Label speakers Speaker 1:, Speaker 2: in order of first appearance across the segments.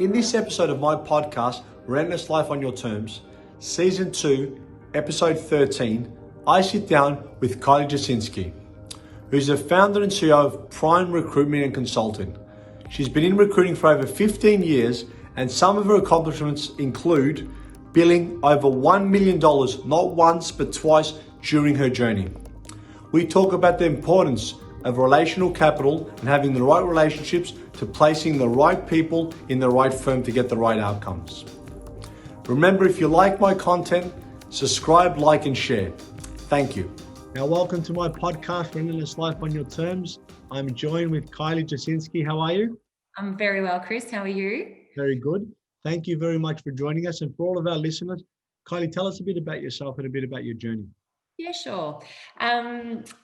Speaker 1: In this episode of my podcast, Relentless Life on Your Terms, Season 2, Episode 13, I sit down with Kylie Jasinski, who's the founder and CEO of Prime Recruitment Consulting. She's been in recruiting for over 15 years, and some of her accomplishments include billing over $1 million, not once but twice during her journey. We talk about the importance of relational capital and having the right relationships to placing the right people in the right firm to get the right outcomes. Remember, if you like my content, subscribe, like, and share. Thank you. Now, welcome to my podcast, Relentless Life on Your Terms. I'm joined with Kylie Jasinski. How are you?
Speaker 2: I'm very well, Chris. How are you?
Speaker 1: Very good. Thank you very much for joining us. And for all of our listeners, Kylie, tell us a bit about yourself and a bit about your journey.
Speaker 2: Yeah, sure.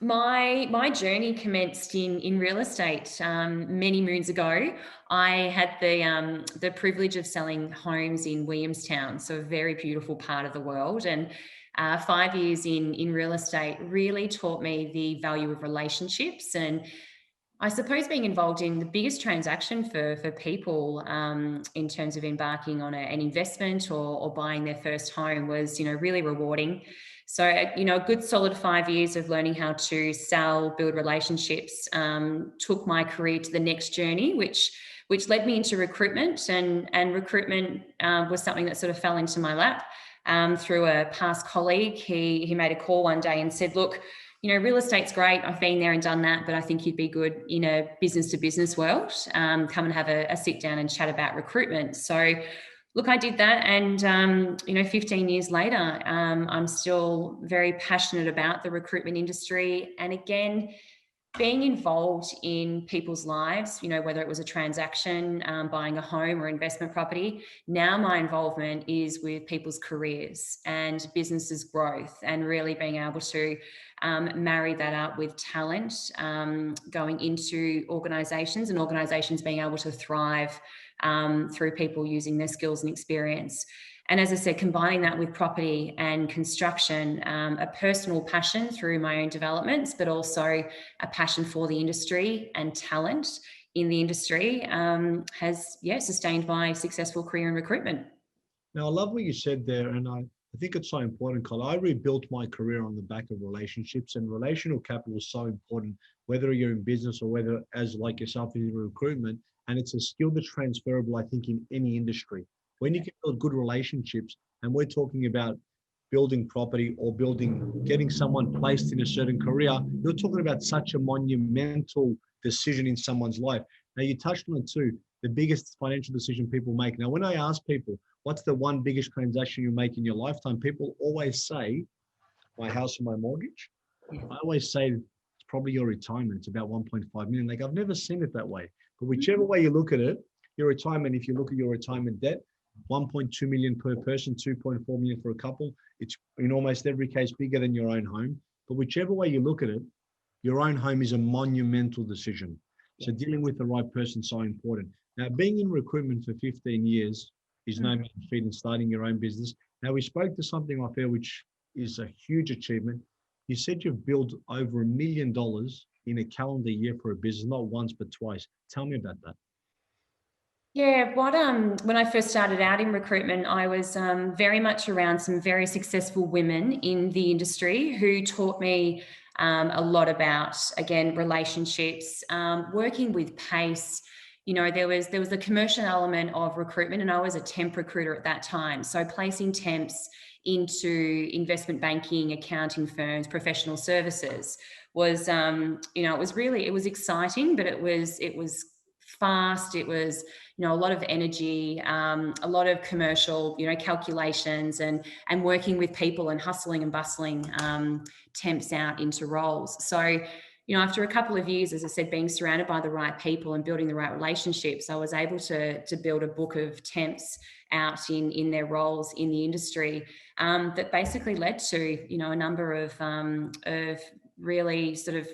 Speaker 2: My journey commenced in real estate many moons ago. I had the privilege of selling homes in Williamstown, so a very beautiful part of the world. And 5 years in real estate really taught me the value of relationships, and I suppose being involved in the biggest transaction for people in terms of embarking on an investment or buying their first home was, really rewarding. So, a good solid 5 years of learning how to sell, build relationships, took my career to the next journey, which led me into recruitment, and recruitment was something that sort of fell into my lap through a past colleague. He made a call one day and said, look, real estate's great. I've been there and done that, but I think you'd be good in a business to business world. Come and have a sit down and chat about recruitment. So look, I did that. And, 15 years later, I'm still very passionate about the recruitment industry. And again, being involved in people's lives, whether it was a transaction, buying a home or investment property, now my involvement is with people's careers and businesses' growth, and really being able to marry that up with talent, going into organisations, and organisations being able to thrive through people using their skills and experience. And as I said, combining that with property and construction, a personal passion through my own developments, but also a passion for the industry and talent in the industry has sustained my successful career in recruitment.
Speaker 1: Now, I love what you said there, and I think it's so important, Colin. I rebuilt my career on the back of relationships, and relational capital is so important, whether you're in business or whether, as like yourself, in recruitment, and it's a skill that's transferable, I think, in any industry. When you can build good relationships, and we're talking about building property or getting someone placed in a certain career, you're talking about such a monumental decision in someone's life. Now, you touched on it too, the biggest financial decision people make. Now, when I ask people, what's the one biggest transaction you make in your lifetime? People always say, my house and my mortgage. I always say it's probably your retirement. It's about 1.5 million. Like, I've never seen it that way. But whichever way you look at it, your retirement, if you look at your retirement debt, 1.2 million per person, 2.4 million for a couple. It's in almost every case bigger than your own home. But whichever way you look at it, your own home is a monumental decision. So dealing with the right person is so important. Now, being in recruitment for 15 years is no mean feat in starting your own business. Now, we spoke to something off air, which is a huge achievement. You said you've built over $1 million in a calendar year for a business, not once, but twice. Tell me about that.
Speaker 2: Yeah, when I first started out in recruitment, I was very much around some very successful women in the industry who taught me a lot about, again, relationships, working with pace. There was the commercial element of recruitment, and I was a temp recruiter at that time. So placing temps into investment banking, accounting firms, professional services was, it was exciting, but it was fast. It was, a lot of energy, a lot of commercial, calculations and working with people and hustling and bustling temps out into roles. So, after a couple of years, as I said, being surrounded by the right people and building the right relationships, I was able to build a book of temps out in their roles in the industry that basically led to, a number of really sort of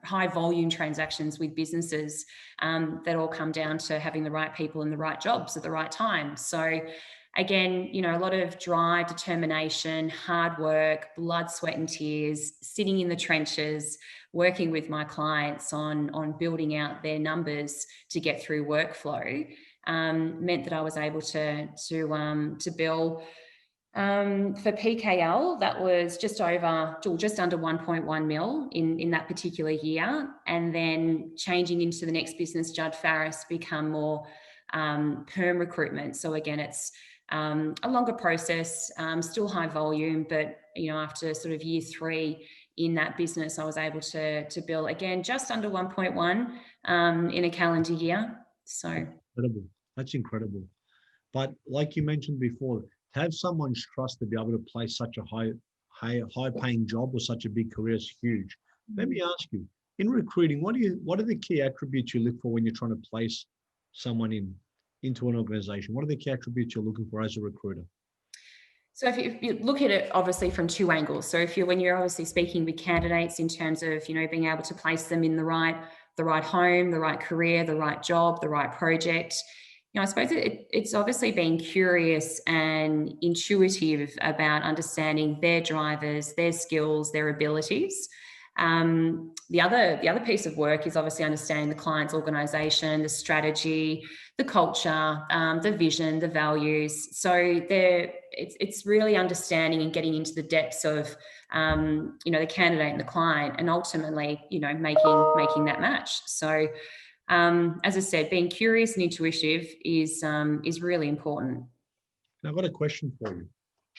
Speaker 2: high volume transactions with businesses that all come down to having the right people in the right jobs at the right time. So again, a lot of drive, determination, hard work, blood, sweat and tears, sitting in the trenches, working with my clients on building out their numbers to get through workflow. meant that I was able to bill for PKL, that was just under 1.1 mil in that particular year. And then changing into the next business, Judd Farris, become more perm recruitment. So again, it's a longer process, still high volume, but after sort of year 3 in that business, I was able to bill again just under 1.1 in a calendar year. So
Speaker 1: incredible. That's incredible. But like you mentioned before, to have someone's trust to be able to play such a high paying job or such a big career is huge. Let me ask you, in recruiting, what are the key attributes you look for when you're trying to place someone into an organization? What are the key attributes you're looking for as a recruiter?
Speaker 2: So if you look at it obviously from 2 angles. So when you're obviously speaking with candidates in terms of, being able to place them in the right home, the right career, the right job, the right project, I suppose it's obviously being curious and intuitive about understanding their drivers, their skills, their abilities. The other piece of work is obviously understanding the client's organization, the strategy, the culture, the vision, the values. So it's really understanding and getting into the depths of the candidate and the client, and ultimately making that match. So as I said, being curious and intuitive is really important.
Speaker 1: Now, I've got a question for you.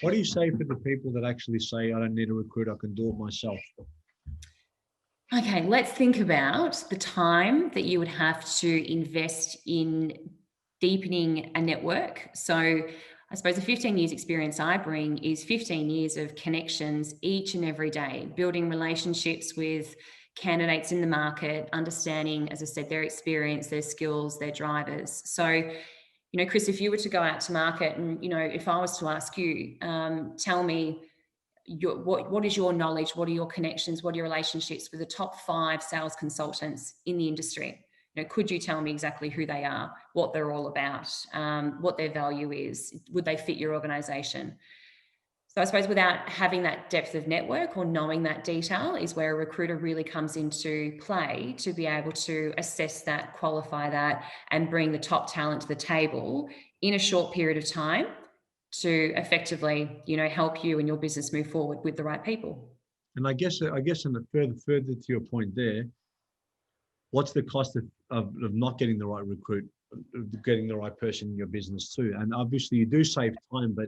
Speaker 1: What do you say for the people that actually say, I don't need a recruiter, I can do it myself?
Speaker 2: Okay, let's think about the time that you would have to invest in deepening a network. So I suppose the 15 years experience I bring is 15 years of connections each and every day, building relationships with candidates in the market, understanding, as I said, their experience, their skills, their drivers. So, Chris, if you were to go out to market and, if I was to ask you, tell me, what is your knowledge? What are your connections? What are your relationships with the top 5 sales consultants in the industry? Could you tell me exactly who they are, what they're all about, what their value is? Would they fit your organization? So I suppose without having that depth of network or knowing that detail is where a recruiter really comes into play to be able to assess that, qualify that, and bring the top talent to the table in a short period of time to effectively, help you and your business move forward with the right people.
Speaker 1: And I guess in the further to your point there, what's the cost of not getting the right recruit, of getting the right person in your business too? And obviously you do save time, but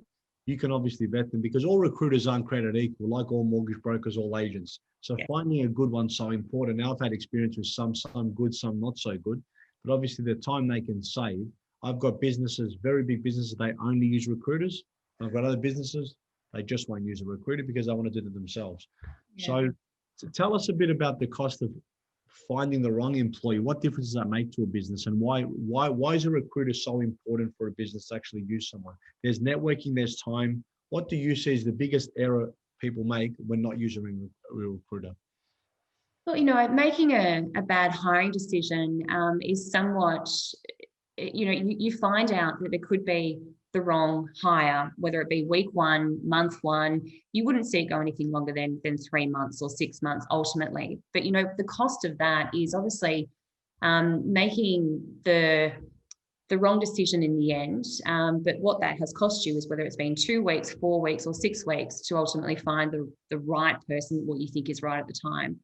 Speaker 1: you can obviously vet them, because all recruiters aren't created equal, like all mortgage brokers, all agents. So finding a good one's so important. Now, I've had experience with some good, some not so good, but obviously the time they can save. I've got businesses, very big businesses, they only use recruiters. I've got other businesses, they just won't use a recruiter because they want to do it themselves. Yeah. So tell us a bit about the cost of finding the wrong employee. What difference does that make to a business, and why is a recruiter so important for a business to actually use someone? There's networking, there's time. What do you see is the biggest error people make when not using a real recruiter?
Speaker 2: Well, making a bad hiring decision is somewhat, you find out that it could be the wrong hire, whether it be week 1, month 1. You wouldn't see it go anything longer than 3 months or 6 months ultimately. But, the cost of that is obviously making the wrong decision in the end. But what that has cost you is whether it's been 2 weeks, 4 weeks, or 6 weeks to ultimately find the right person, what you think is right at the time.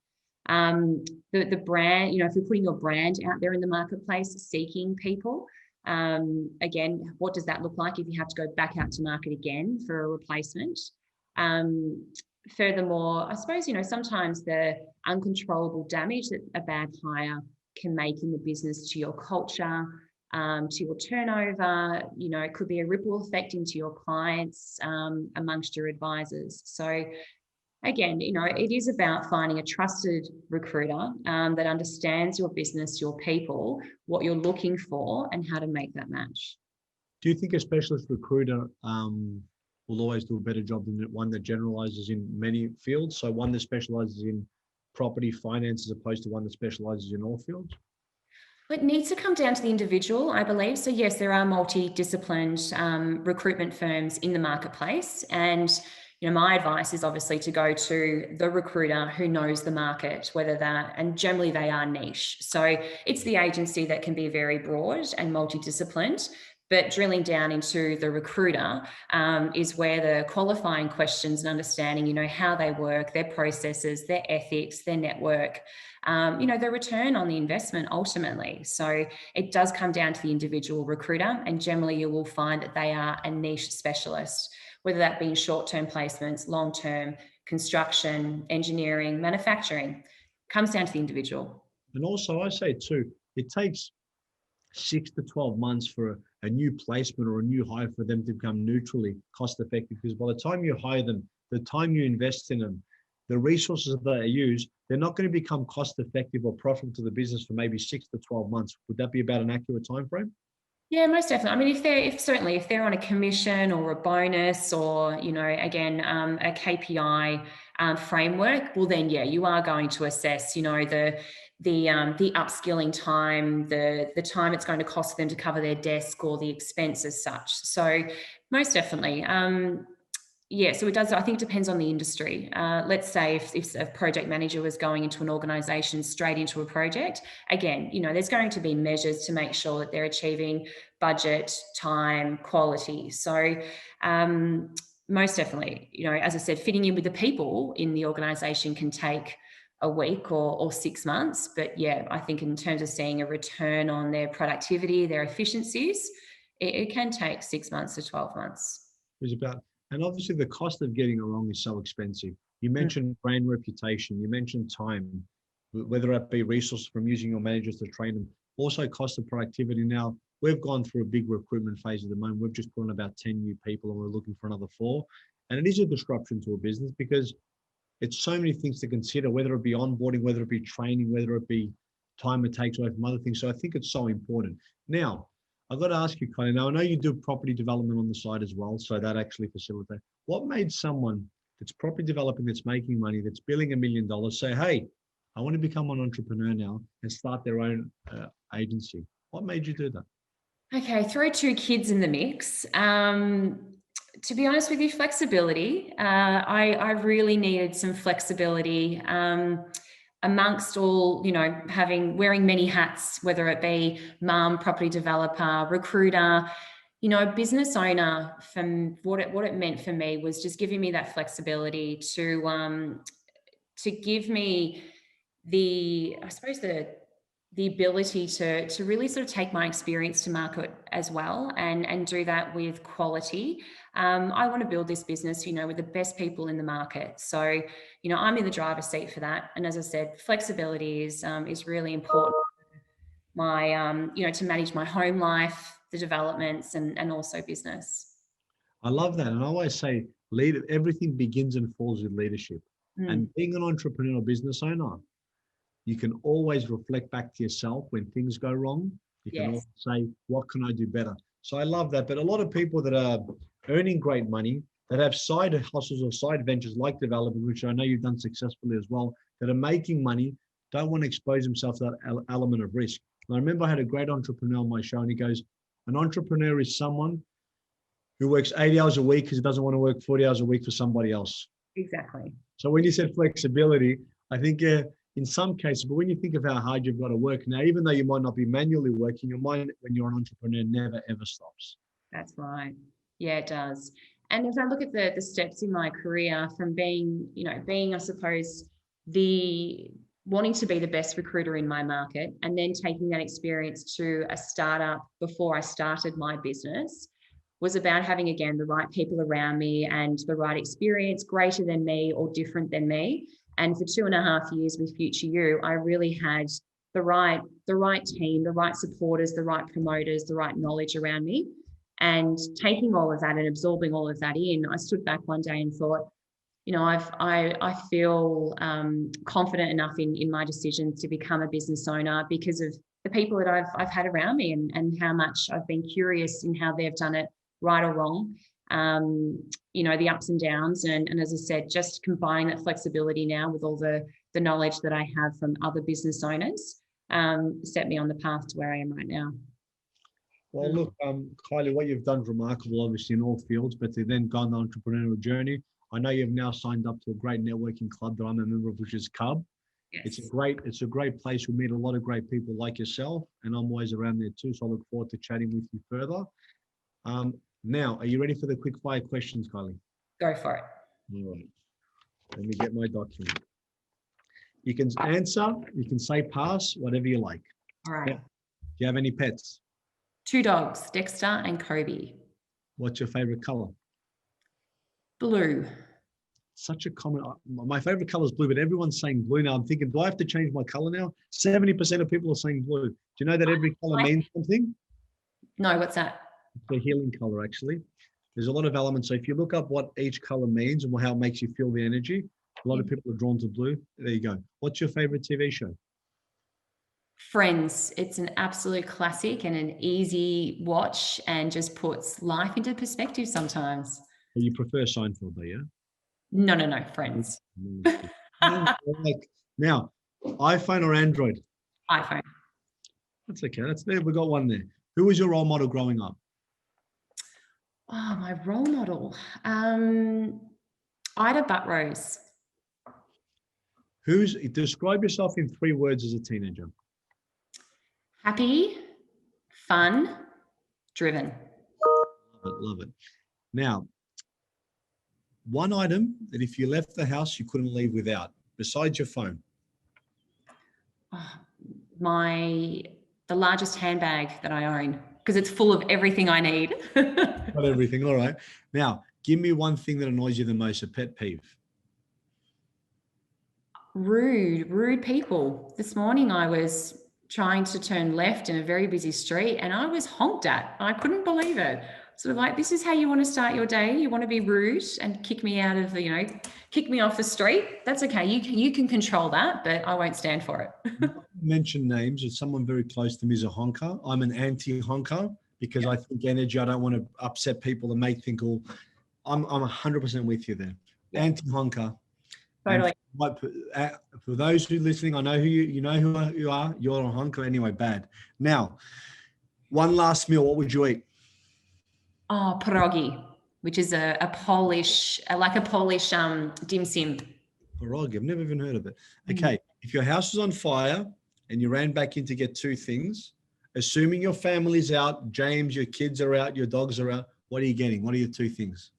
Speaker 2: The brand, if you're putting your brand out there in the marketplace, seeking people, again, what does that look like if you have to go back out to market again for a replacement? Furthermore, I suppose, sometimes the uncontrollable damage that a bad hire can make in the business to your culture, to your turnover, it could be a ripple effect into your clients, amongst your advisors. So again, it is about finding a trusted recruiter that understands your business, your people, what you're looking for, and how to make that match.
Speaker 1: Do you think a specialist recruiter will always do a better job than one that generalizes in many fields? So one that specializes in property finance as opposed to one that specializes in all fields?
Speaker 2: It needs to come down to the individual, I believe. So yes, there are multidisciplined recruitment firms in the marketplace, and my advice is obviously to go to the recruiter who knows the market, whether that, and generally they are niche. So it's the agency that can be very broad and multidisciplined, but drilling down into the recruiter is where the qualifying questions and understanding, how they work, their processes, their ethics, their network, the return on the investment ultimately. So it does come down to the individual recruiter, and generally you will find that they are a niche specialist, whether that be in short-term placements, long-term, construction, engineering, manufacturing. Comes down to the individual.
Speaker 1: And also I say too, it takes 6 to 12 months for a new placement or a new hire for them to become neutrally cost effective, because by the time you hire them, the time you invest in them, the resources that they use, they're not going to become cost effective or profitable to the business for maybe 6 to 12 months. Would that be about an accurate time frame?
Speaker 2: Yeah, most definitely. I mean, if they're on a commission or a bonus or, again, a KPI framework, well then, yeah, you are going to assess, the upskilling time, the time it's going to cost them to cover their desk or the expense as such. So most definitely. Yeah, so it does. I think it depends on the industry. Let's say if a project manager was going into an organisation straight into a project, again, there's going to be measures to make sure that they're achieving budget, time, quality. So most definitely, as I said, fitting in with the people in the organisation can take a week or 6 months. But yeah, I think in terms of seeing a return on their productivity, their efficiencies, it can take 6 months to 12 months.
Speaker 1: Is about, and obviously the cost of getting it wrong is so expensive. You mentioned brand reputation, you mentioned time, whether it be resources from using your managers to train them, also cost of productivity. Now, we've gone through a big recruitment phase at the moment. We've just put on about 10 new people and we're looking for another 4. And it is a disruption to a business because it's so many things to consider, whether it be onboarding, whether it be training, whether it be time it takes away from other things. So I think it's so important. Now, I've got to ask you, Kylie, now I know you do property development on the side as well, so that actually facilitates. What made someone that's property developing, that's making money, that's billing $1 million, say, hey, I want to become an entrepreneur now and start their own agency? What made you do that? Okay,
Speaker 2: throw 2 kids in the mix. To be honest with you, flexibility. I really needed some flexibility. Amongst all, wearing many hats, whether it be mum, property developer, recruiter, business owner, from what it meant for me was just giving me that flexibility to give me I suppose the ability to really sort of take my experience to market as well and do that with quality. I want to build this business, with the best people in the market. So, I'm in the driver's seat for that. And as I said, flexibility is really important. To manage my home life, the developments, and also business.
Speaker 1: I love that. And I always say, everything begins and falls with leadership. And being an entrepreneur or business owner, you can always reflect back to yourself when things go wrong. You can always say, what can I do better? So I love that. But a lot of people that are earning great money, that have side hustles or side ventures like development, which I know you've done successfully as well, that are making money, don't want to expose themselves to that element of risk. And I remember I had a great entrepreneur on my show, and he goes, an entrepreneur is someone who works 80 hours a week because he doesn't want to work 40 hours a week for somebody else.
Speaker 2: Exactly.
Speaker 1: So when you said flexibility, I think in some cases, but when you think of how hard you've got to work now, even though you might not be manually working, your mind, when you're an entrepreneur, never, ever stops.
Speaker 2: That's right. Yeah, it does. And as I look at the steps in my career from being, I suppose, wanting to be the best recruiter in my market, and then taking that experience to a startup before I started my business, was about having, again, the right people around me and the right experience, greater than me or different than me. And for 2.5 years with Future You, I really had the right team, the right supporters, the right promoters, the right knowledge around me. And taking all of that and absorbing all of that in, I stood back one day and thought, I feel confident enough in my decision to become a business owner because of the people that I've had around me and how much I've been curious in how they've done it, right or wrong. The ups and downs. And as I said, just combining that flexibility now with all the knowledge that I have from other business owners set me on the path to where I am right now.
Speaker 1: Well, look, Kylie, what you've done is remarkable, obviously, in all fields, but to then go on the entrepreneurial journey. I know you've now signed up to a great networking club that I'm a member of, which is Cub.
Speaker 2: Yes.
Speaker 1: It's a great place. We meet a lot of great people like yourself, and I'm always around there too. So I look forward to chatting with you further. Now, are you ready for the quick fire questions, Kylie?
Speaker 2: Go for it.
Speaker 1: All right. Let me get my document. You can answer, you can say pass, whatever you like.
Speaker 2: All right.
Speaker 1: Yeah. Do you have any pets?
Speaker 2: 2 dogs, Dexter and Kobe.
Speaker 1: What's your favorite color?
Speaker 2: Blue.
Speaker 1: Such a common, my favorite color is blue, but everyone's saying blue now. I'm thinking, do I have to change my color now? 70% of people are saying blue. Do you know that every color means something?
Speaker 2: No, what's that?
Speaker 1: It's a healing color, actually. There's a lot of elements. So if you look up what each color means and how it makes you feel the energy, a lot of people are drawn to blue. There you go. What's your favorite TV show?
Speaker 2: Friends. It's an absolute classic and an easy watch and just puts life into perspective sometimes.
Speaker 1: Well, you prefer Seinfeld, though, yeah?
Speaker 2: No, Friends.
Speaker 1: Now, iPhone or Android?
Speaker 2: iPhone.
Speaker 1: That's okay. That's there. We got one there. Who was your role model growing up?
Speaker 2: Oh, my role model. Ida Buttrose.
Speaker 1: Describe yourself in 3 words as a teenager.
Speaker 2: Happy, fun, driven.
Speaker 1: Love it. Now, one item that if you left the house, you couldn't leave without, besides your phone.
Speaker 2: Oh, the largest handbag that I own, because it's full of everything I need.
Speaker 1: Not everything. All right. Now, give me one thing that annoys you the most, a pet peeve.
Speaker 2: Rude people. This morning I was trying to turn left in a very busy street and I was honked at. I couldn't believe it. Sort of like, this is how you want to start your day? You want to be rude and kick me out of kick me off the street? That's okay. You can control that, but I won't stand for it.
Speaker 1: Mention names. If someone very close to me is a honker, I'm an anti-honker because I think energy, I don't want to upset people and make think all. I'm 100% with you there. Yeah. Anti-honker.
Speaker 2: Totally.
Speaker 1: For those who are listening, I know who you know who you are. You're a honker anyway. Bad. Now, one last meal. What would you eat?
Speaker 2: Oh, pierogi, which is a Polish dim sum.
Speaker 1: Pierogi. I've never even heard of it. Okay. If your house was on fire and you ran back in to get 2 things, assuming your family's out, James, your kids are out, your dogs are out, what are you getting? What are your 2 things?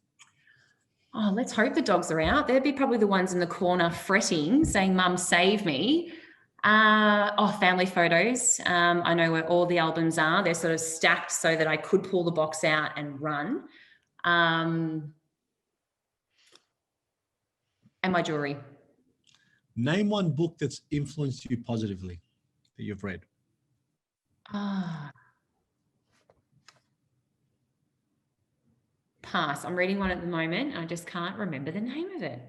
Speaker 2: Oh, let's hope the dogs are out. They'd be probably the ones in the corner fretting, saying, Mum, save me. Family photos. I know where all the albums are. They're sort of stacked so that I could pull the box out and run. And my jewelry.
Speaker 1: Name one book that's influenced you positively that you've read.
Speaker 2: Pass. I'm reading one at the moment. I just can't remember the name of it.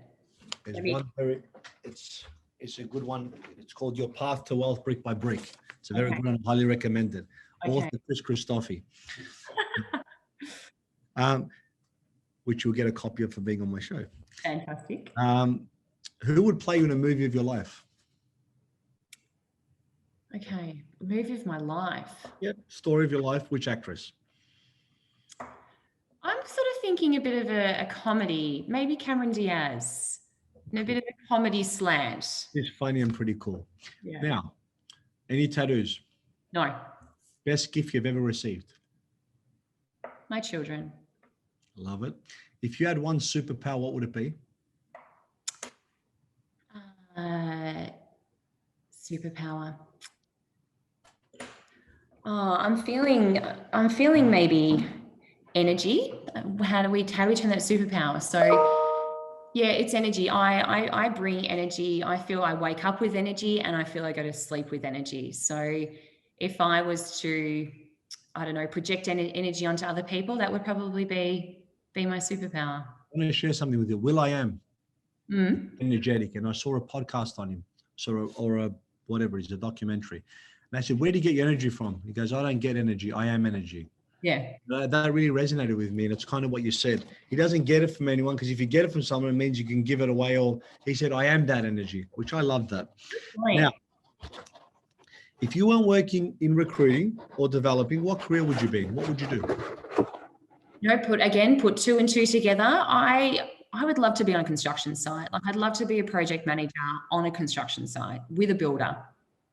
Speaker 1: It's a good one. It's called Your Path to Wealth Brick by Brick. It's a very good one. I highly recommend it. Author Chris Christophe. Which you'll get a copy of for being on my show.
Speaker 2: Fantastic.
Speaker 1: Who would play you in a movie of your life?
Speaker 2: Okay, a movie of my life.
Speaker 1: Yep, story of your life. Which actress?
Speaker 2: I'm sort of thinking a bit of a comedy, maybe Cameron Diaz, and a bit of a comedy slant.
Speaker 1: It's funny and pretty cool.
Speaker 2: Yeah.
Speaker 1: Now, any tattoos?
Speaker 2: No.
Speaker 1: Best gift you've ever received?
Speaker 2: My children.
Speaker 1: Love it. If you had one superpower, what would it be?
Speaker 2: Superpower. Oh, I'm feeling maybe energy. How do we turn that superpower? So yeah, it's energy. I bring energy. I feel I wake up with energy and I feel I go to sleep with energy. So if I was to, I don't know, project energy onto other people, that would probably be my superpower.
Speaker 1: I want to share something with you. Will.i.am, energetic, and I saw a podcast on him, whatever, it's a documentary. And I said, where do you get your energy from? He goes, I don't get energy, I am energy.
Speaker 2: Yeah.
Speaker 1: That really resonated with me. And it's kind of what you said. He doesn't get it from anyone, because if you get it from someone, it means you can give it away. Or he said, I am that energy, which I love that. Right. Now, if you weren't working in recruiting or developing, what career would you be? What would you do?
Speaker 2: Put 2 and 2 together. I I would love to be on a construction site. Like, I'd love to be a project manager on a construction site with a builder.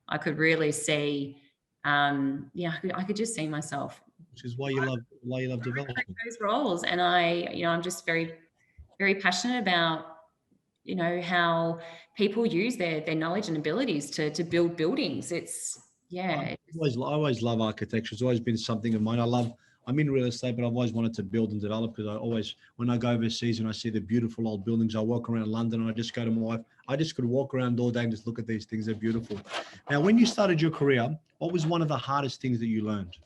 Speaker 2: I could really see, I could just see myself
Speaker 1: Which is why you love development.
Speaker 2: those roles. And I'm just very, very passionate about, how people use their knowledge and abilities to build buildings.
Speaker 1: I always love architecture. It's always been something of mine. I'm in real estate, but I've always wanted to build and develop, because when I go overseas and I see the beautiful old buildings, I walk around London and I just go to my wife, I just could walk around all day and just look at these things. They're beautiful. Now, when you started your career, what was one of the hardest things that you learned?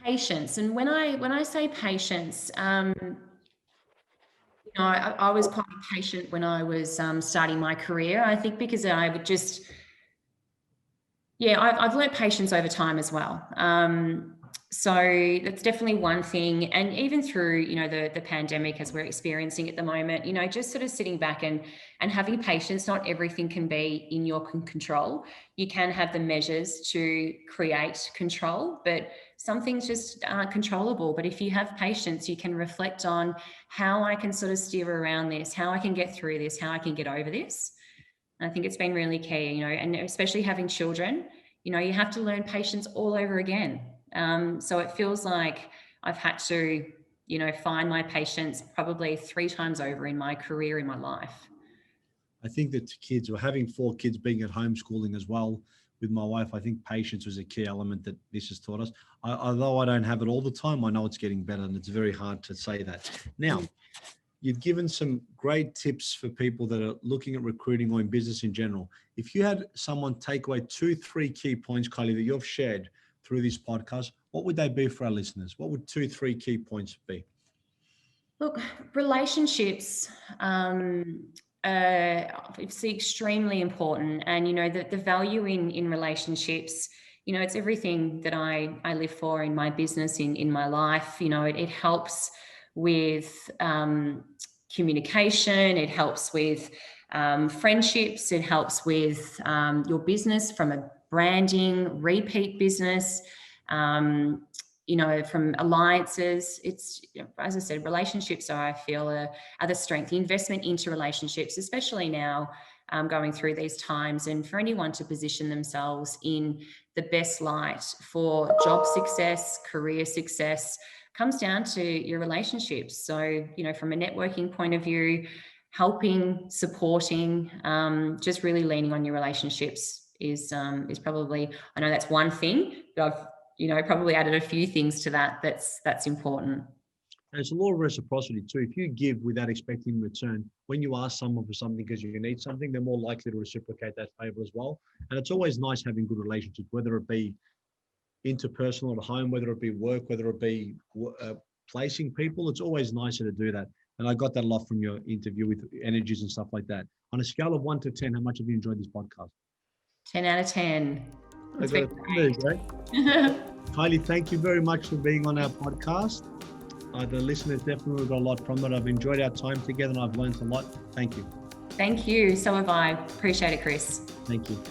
Speaker 2: Patience. And when I say patience, I was quite patient when I was starting my career. I think because I would just, I've learned patience over time as well. So that's definitely one thing. And even through, the pandemic as we're experiencing at the moment, just sort of sitting back and having patience. Not everything can be in your control. You can have the measures to create control, but some things just aren't controllable. But if you have patience, you can reflect on how I can sort of steer around this, how I can get through this, how I can get over this. And I think it's been really key, and especially having children, you have to learn patience all over again. So it feels like I've had to, find my patience probably 3 times over in my career, in my life.
Speaker 1: I think that kids, or having 4 kids, being at homeschooling as well with my wife, I think patience was a key element that this has taught us. Although I don't have it all the time, I know it's getting better, and it's very hard to say that. Now, you've given some great tips for people that are looking at recruiting or in business in general. If you had someone take away 2-3 key points, Kylie, that you've shared through this podcast, what would they be for our listeners? What would 2-3 key points be?
Speaker 2: Look, relationships, it's extremely important. And, the value in relationships, it's everything that I live for in my business, in my life. It helps with communication. It helps with friendships. It helps with your business from a branding, repeat business, from alliances. It's, as I said, relationships I feel are the strength, the investment into relationships, especially now going through these times, and for anyone to position themselves in the best light for job success, career success, comes down to your relationships. So, from a networking point of view, helping, supporting, just really leaning on your relationships is probably, I know that's one thing, but I've probably added a few things to that's important.
Speaker 1: And it's a law of reciprocity too. If you give without expecting return, when you ask someone for something because you need something, they're more likely to reciprocate that favor as well. And it's always nice having good relationships, whether it be interpersonal at home, whether it be work, whether it be placing people. It's always nicer to do that. And I got that a lot from your interview with energies and stuff like that. On a scale of 1 to 10, how much have you enjoyed this podcast?
Speaker 2: 10 out of 10. It's been
Speaker 1: great. Kylie, thank you very much for being on our podcast. The listeners definitely got a lot from it. I've enjoyed our time together and I've learned a lot. Thank you.
Speaker 2: Thank you. So have I. Appreciate it, Chris.
Speaker 1: Thank you.